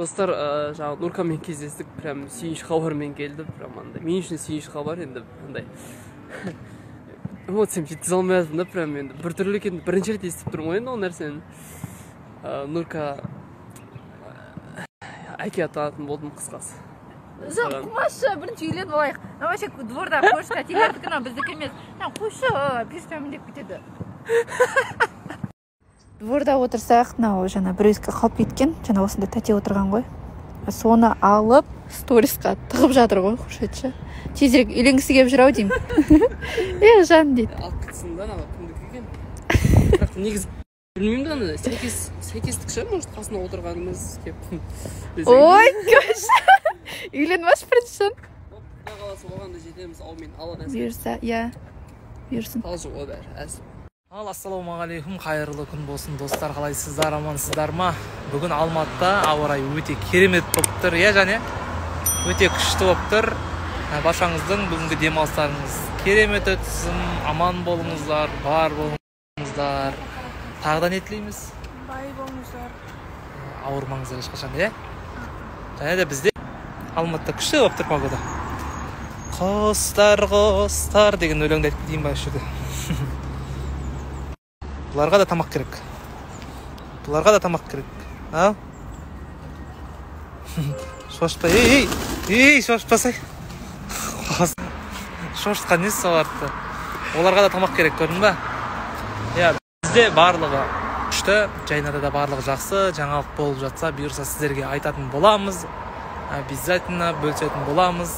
Достар, жаңа Нуркамен кездестік, прям сүйінші хабармен келді, прям андай. Мен үшін сүйінші хабар енді андай. Эмоциям жеткізе алмай жатырмын да, прям енді бір түрлі екен, бірінші рет естіп тұрмын ғой енді ол нәрсені. Нурка әке атанатын болдым қысқасы. Жоқ, қойшы, бірінші үйленіп алайық. Вообще дворда қойшы, телердікі біздікі емес. Қойшы, періштемін деп кетеді. Дворда отырсақ, жаңа бір өзге қалып кеткен, жаңа осында тәте отырған ғой. Соны алып, сторисқа тығып жатыр ғой, қошетші. Тезірек үйленгісі келіп жүр ау деймін. Жан дейді. Алып кетсін да, кімдікі екен. Бірақ негіз білмеймін да, сәйкестік ше, может, қасына отырғанымыз кеп. Ой, көш. Үйленмаш біріншін. Құда қаласы болғанда жетеміз, аумен, Алла нәсіп. Бұйырса, иә. Бұйырсын. Қалжы о бәрі, әсіп. Ассалаумағалейкум, қайырлы күн болсын достар, қалайсыздар, амансыздар ма? Бүгін Алматыда ауа райы өте керемет болып тұр, иә және өте күшті болып тұр. Баршаңыздың бүгінгі демалыстарыңыз керемет өтсін, аман болыңыздар, бар болыңыздар. Тағыда не тілейміз? Бай болыңыздар. Ауырмаңыздар ешқашан, иә? Және де бізде Алматыда күшті болып тұр погода. Құстар деген өлеңді айтып кетейін ба үш жерде. Бұларға да тамақ керек. Ау? Шошпа, шошпасай. Шошқа несі соларды. Оларға да тамақ керек, көрдің ба? Бізде барлығы күшті, жайнада да барлығы жақсы, жаңалық болып жатса, бұйырса сіздерге айтатын боламыз. Обязательно бөлісетін боламыз.